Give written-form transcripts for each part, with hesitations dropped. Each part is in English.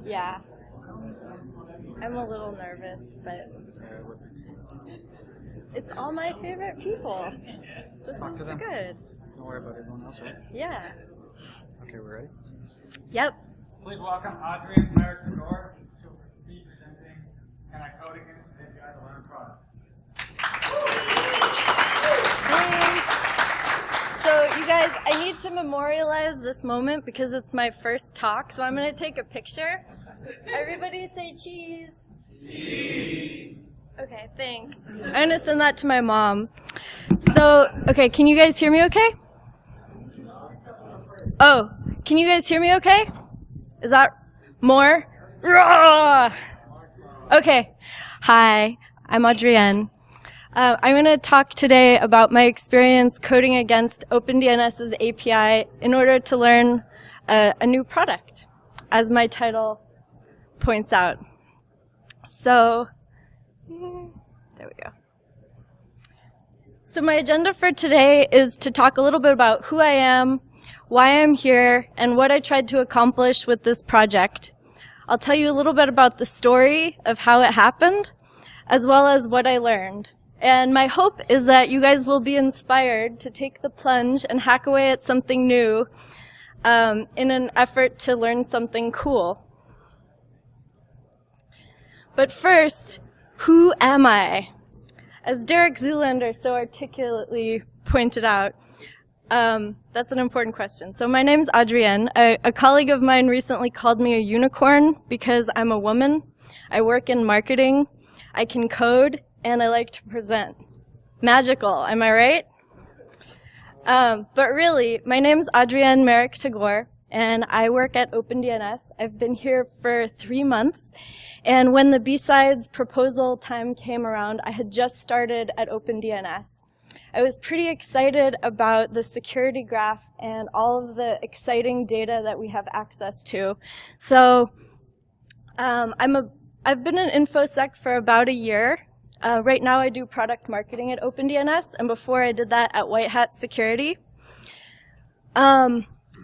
Yeah. I'm a little nervous, but it's all my favorite people. This Talk to is them. good. Don't worry about everyone else, right? Yeah. Okay, we're ready? Yep. Please welcome Adrienne Merrick-Tagore to be presenting Can I Code Against the API to Learn product. Thanks. So you guys, I need to memorialize this moment because it's my first talk, so I'm going to take a picture. Everybody say cheese. Cheese. Okay, thanks. I'm going to send that to my mom. So, okay, can you guys hear me okay? Oh, can you guys hear me okay? Is that more? Okay. Hi, I'm Adrienne. I'm going to talk today about my experience coding against OpenDNS's API in order to learn a new product, as my title points out. So, there we go. So my agenda for today is to talk a little bit about who I am, why I'm here, and what I tried to accomplish with this project. I'll tell you a little bit about the story of how it happened, as well as what I learned. And my hope is that you guys will be inspired to take the plunge and hack away at something new in an effort to learn something cool. But first, who am I? As Derek Zoolander so articulately pointed out, that's an important question. So my name's Adrienne. A colleague of mine recently called me a unicorn because I'm a woman. I work in marketing, I can code, and I like to present. Magical, am I right? But really, my name's Adrienne Merrick-Tagore, and I work at OpenDNS. I've been here for 3 months, and when the B-Sides proposal time came around, I had just started at OpenDNS. I was pretty excited about the security graph and all of the exciting data that we have access to. So I've been in InfoSec for about a year. Right now I do product marketing at OpenDNS, and before I did that at White Hat Security.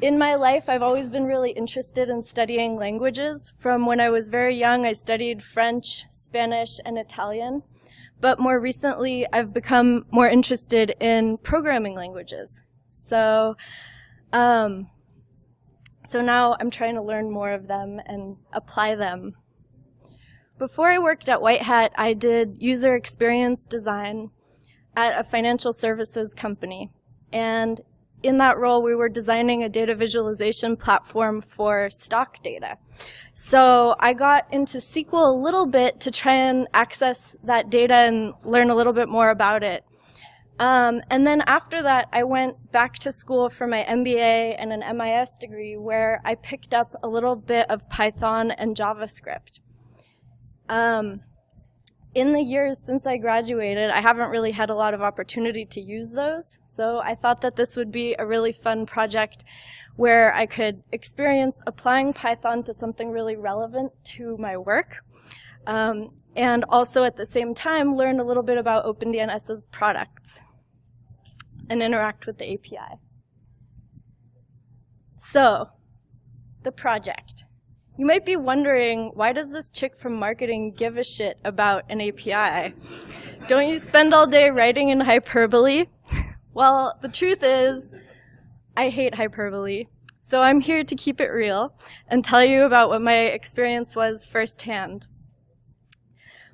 In my life, I've always been really interested in studying languages. From when I was very young, I studied French, Spanish, and Italian. But more recently, I've become more interested in programming languages. So now I'm trying to learn more of them and apply them. Before I worked at White Hat, I did user experience design at a financial services company. And in that role, we were designing a data visualization platform for stock data. So I got into SQL a little bit to try and access that data and learn a little bit more about it. And then after that, I went back to school for my MBA and an MIS degree where I picked up a little bit of Python and JavaScript. In the years since I graduated, I haven't really had a lot of opportunity to use those. So I thought that this would be a really fun project where I could experience applying Python to something really relevant to my work, and also at the same time learn a little bit about OpenDNS's products and interact with the API. So, the project. You might be wondering, why does this chick from marketing give a shit about an API? Don't you spend all day writing in hyperbole? Well, the truth is, I hate hyperbole, so I'm here to keep it real and tell you about what my experience was firsthand.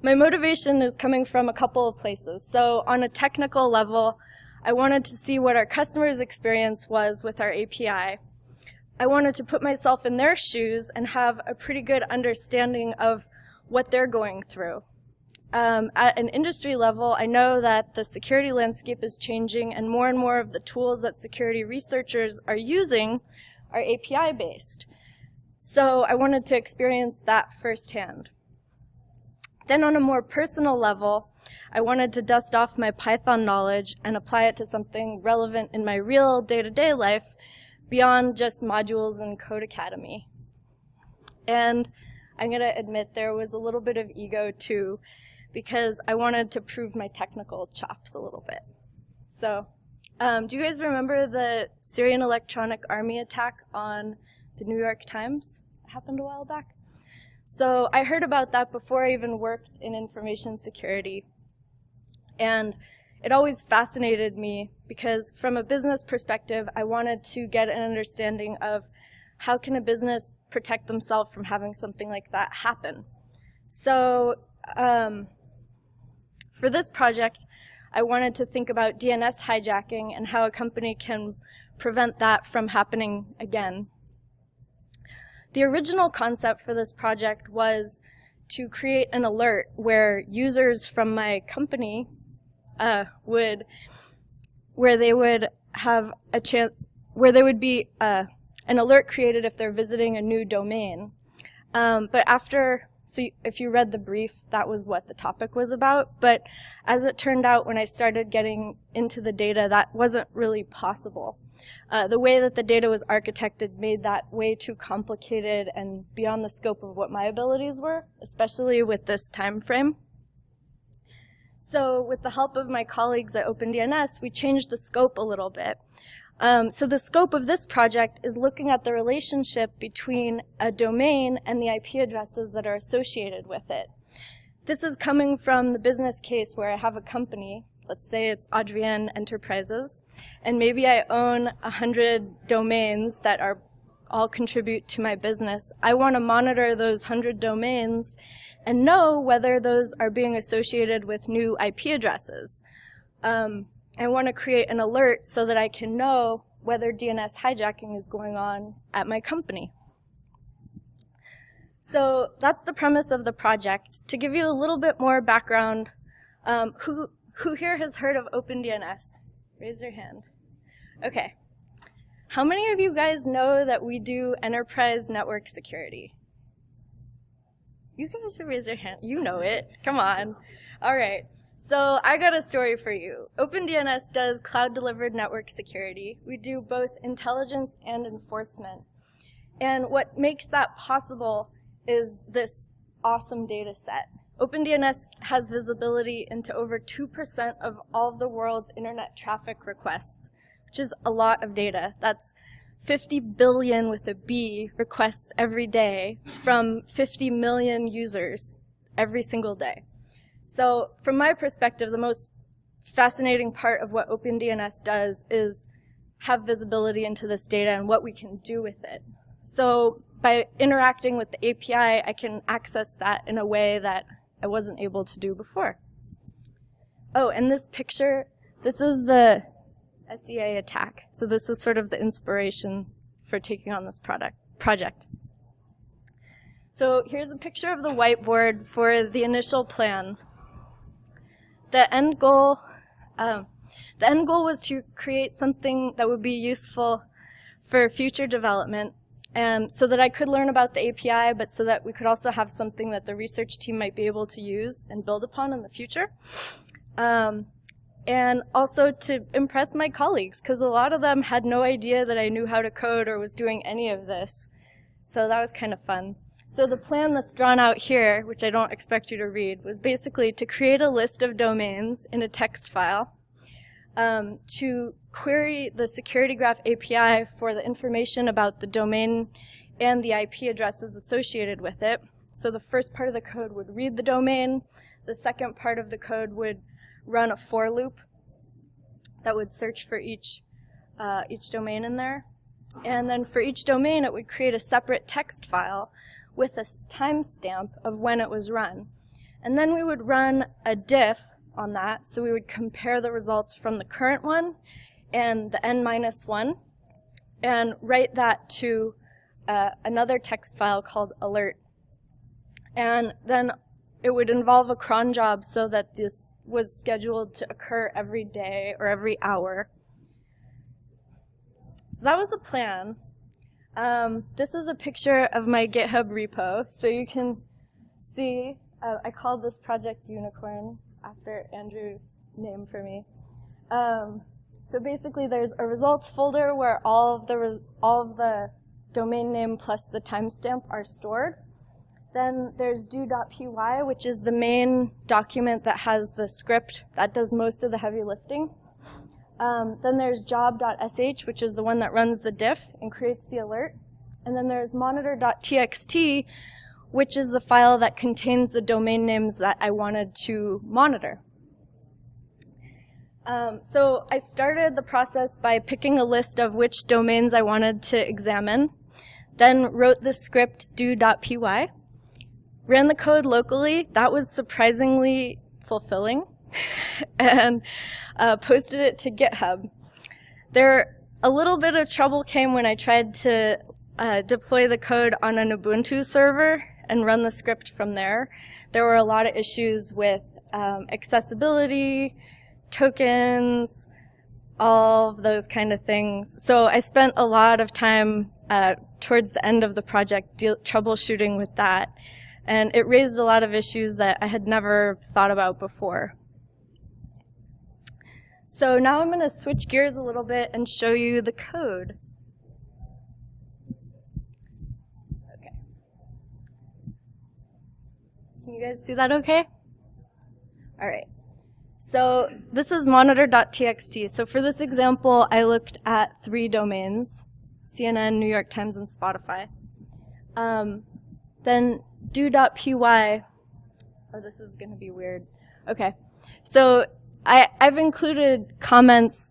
My motivation is coming from a couple of places. So on a technical level, I wanted to see what our customers' experience was with our API. I wanted to put myself in their shoes and have a pretty good understanding of what they're going through. At an industry level, I know that the security landscape is changing and more of the tools that security researchers are using are API-based. So I wanted to experience that firsthand. Then on a more personal level, I wanted to dust off my Python knowledge and apply it to something relevant in my real day-to-day life beyond just modules in Code Academy. And I'm going to admit there was a little bit of ego too, because I wanted to prove my technical chops a little bit. So, do you guys remember the Syrian Electronic Army attack on the New York Times? It happened a while back. So I heard about that before I even worked in information security. And it always fascinated me because from a business perspective, I wanted to get an understanding of how can a business protect themselves from having something like that happen. So for this project, I wanted to think about DNS hijacking and how a company can prevent that from happening again. The original concept for this project was to create an alert where users from my company where they would be an alert created if they're visiting a new domain. So if you read the brief, that was what the topic was about. But as it turned out, when I started getting into the data, that wasn't really possible. The way that the data was architected made that way too complicated and beyond the scope of what my abilities were, especially with this time frame. So with the help of my colleagues at OpenDNS, we changed the scope a little bit. So the scope of this project is looking at the relationship between a domain and the IP addresses that are associated with it. This is coming from the business case where I have a company, let's say it's Adrienne Enterprises, and maybe I own 100 domains that all contribute to my business. I want to monitor those 100 domains and know whether those are being associated with new IP addresses. I want to create an alert so that I can know whether DNS hijacking is going on at my company. So that's the premise of the project. To give you a little bit more background, who here has heard of OpenDNS? Raise your hand. Okay. How many of you guys know that we do enterprise network security? You guys should raise your hand. You know it. Come on. All right. So I got a story for you. OpenDNS does cloud-delivered network security. We do both intelligence and enforcement. And what makes that possible is this awesome data set. OpenDNS has visibility into over 2% of all of the world's internet traffic requests, which is a lot of data. That's 50 billion with a B requests every day from 50 million users every single day. So from my perspective, the most fascinating part of what OpenDNS does is have visibility into this data and what we can do with it. So by interacting with the API, I can access that in a way that I wasn't able to do before. Oh, and this picture, this is the SDA Attack. So this is sort of the inspiration for taking on this project. So here's a picture of the whiteboard for the initial plan. The end goal was to create something that would be useful for future development, so that I could learn about the API, but so that we could also have something that the research team might be able to use and build upon in the future. And also to impress my colleagues, because a lot of them had no idea that I knew how to code or was doing any of this. So that was kind of fun. So the plan that's drawn out here, which I don't expect you to read, was basically to create a list of domains in a text file, to query the security graph API for the information about the domain and the IP addresses associated with it. So the first part of the code would read the domain. The second part of the code would run a for loop that would search for each domain in there. And then for each domain, it would create a separate text file with a timestamp of when it was run. And then we would run a diff on that, so we would compare the results from the current one and the n-1 and write that to another text file called alert. And then it would involve a cron job so that this was scheduled to occur every day or every hour. So that was the plan. This is a picture of my GitHub repo, so you can see, I called this project Unicorn after Andrew's name for me. So basically there's a results folder where all of the domain name plus the timestamp are stored. Then there's do.py, which is the main document that has the script that does most of the heavy lifting. Then there's job.sh, which is the one that runs the diff and creates the alert. And then there's monitor.txt, which is the file that contains the domain names that I wanted to monitor. So I started the process by picking a list of which domains I wanted to examine, then wrote the script do.py, ran the code locally. That was surprisingly fulfilling, and posted it to GitHub. A little bit of trouble came when I tried to deploy the code on an Ubuntu server and run the script from there. There were a lot of issues with accessibility, tokens, all of those kind of things. So I spent a lot of time towards the end of the project troubleshooting with that. And it raised a lot of issues that I had never thought about before. So now I'm going to switch gears a little bit and show you the code. Okay. Can you guys see that okay? All right. So this is monitor.txt. So for this example, I looked at 3 domains, CNN, New York Times, and Spotify. Then do.py, oh, this is going to be weird. Okay. So I've included comments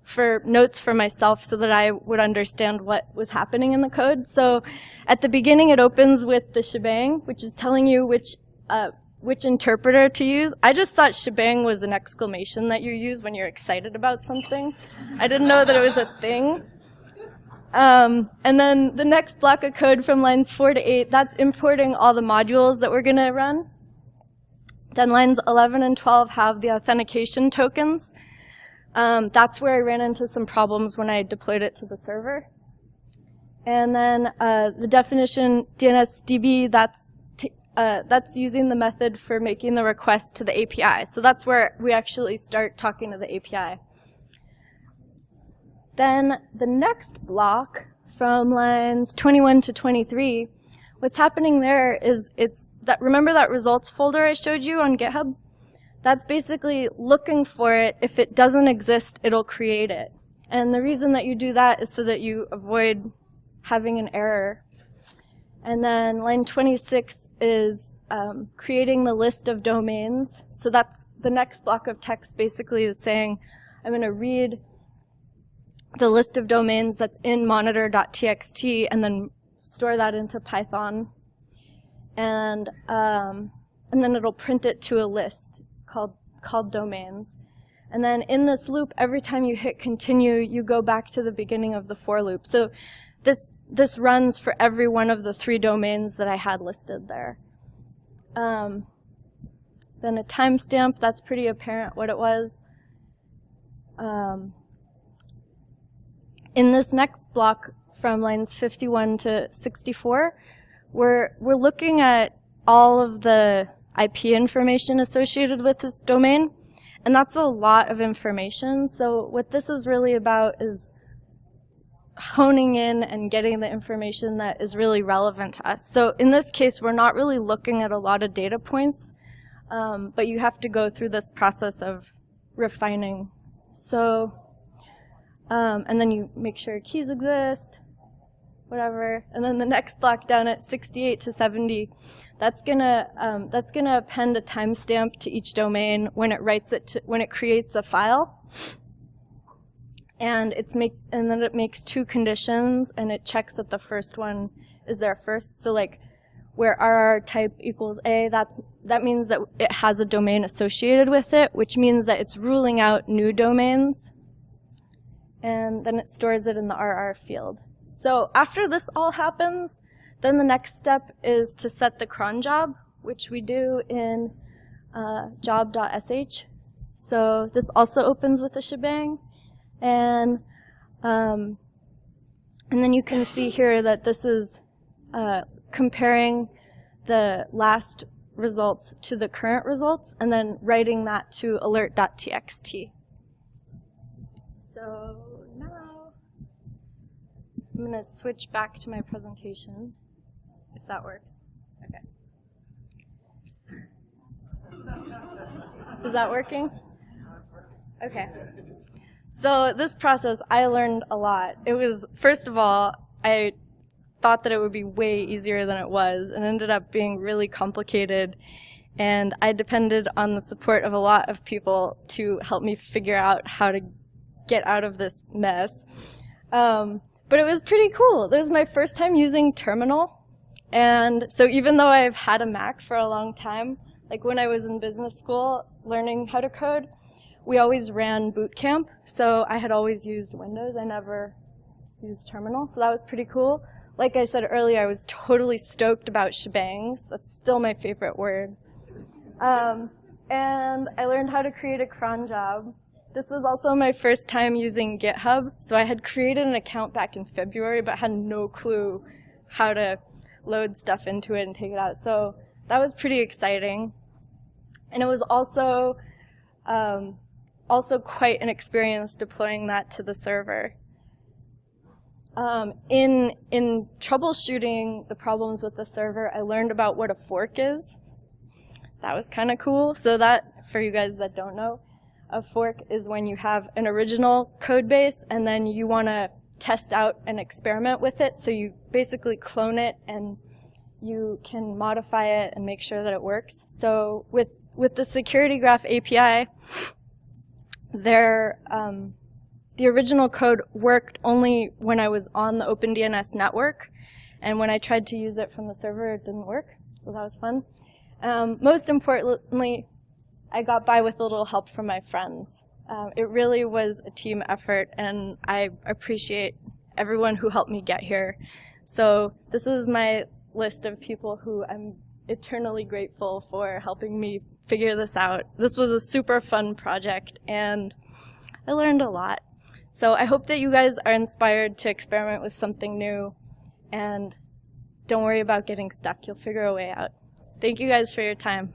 for notes for myself so that I would understand what was happening in the code. So at the beginning, it opens with the shebang, which is telling you which interpreter to use. I just thought shebang was an exclamation that you use when you're excited about something. I didn't know that it was a thing. And then the next block of code from lines 4 to 8, that's importing all the modules that we're going to run. Then lines 11 and 12 have the authentication tokens. That's where I ran into some problems when I deployed it to the server. And then the definition DNSDB, that's using the method for making the request to the API. So that's where we actually start talking to the API. Then the next block from lines 21 to 23, what's happening there is remember that results folder I showed you on GitHub? That's basically looking for it. If it doesn't exist, it'll create it. And the reason that you do that is so that you avoid having an error. And then line 26 is creating the list of domains. So that's the next block of text basically is saying, I'm going to read the list of domains that's in monitor.txt and then store that into Python. And then it'll print it to a list called domains. And then in this loop, every time you hit continue, you go back to the beginning of the for loop. So this runs for every one of the 3 domains that I had listed there. Then a timestamp, that's pretty apparent what it was. In this next block from lines 51 to 64, we're looking at all of the IP information associated with this domain, and that's a lot of information. So what this is really about is honing in and getting the information that is really relevant to us. So in this case, we're not really looking at a lot of data points, but you have to go through this process of refining. So, and then you make sure keys exist, whatever. And then the next block down at 68 to 70, that's gonna append a timestamp to each domain when it when it creates a file. And then it makes 2 conditions, and it checks that the first one is there first. So like where RR type equals A, that means that it has a domain associated with it, which means that it's ruling out new domains. And then it stores it in the RR field. So after this all happens, then the next step is to set the cron job, which we do in job.sh. So this also opens with a shebang. And then you can see here that this is comparing the last results to the current results, and then writing that to alert.txt. So now I'm going to switch back to my presentation, if that works. Okay. Is that working? Okay. So this process, I learned a lot. It was, first of all, I thought that it would be way easier than it was, and ended up being really complicated. And I depended on the support of a lot of people to help me figure out how to get out of this mess. But it was pretty cool. It was my first time using terminal. And so even though I've had a Mac for a long time, like when I was in business school learning how to code, we always ran boot camp. So I had always used Windows. I never used terminal. So that was pretty cool. Like I said earlier, I was totally stoked about shebangs. That's still my favorite word. And I learned how to create a cron job. This was also my first time using GitHub. So I had created an account back in February, but had no clue how to load stuff into it and take it out. So that was pretty exciting. And it was also quite an experience deploying that to the server. In troubleshooting the problems with the server, I learned about what a fork is. That was kind of cool. So that, for you guys that don't know, a fork is when you have an original code base and then you want to test out an experiment with it. So you basically clone it and you can modify it and make sure that it works. So with the Security Graph API, the original code worked only when I was on the OpenDNS network. And when I tried to use it from the server, it didn't work. So that was fun. Most importantly, I got by with a little help from my friends. It really was a team effort, and I appreciate everyone who helped me get here. So this is my list of people who I'm eternally grateful for helping me figure this out. This was a super fun project, and I learned a lot. So I hope that you guys are inspired to experiment with something new, and don't worry about getting stuck. You'll figure a way out. Thank you guys for your time.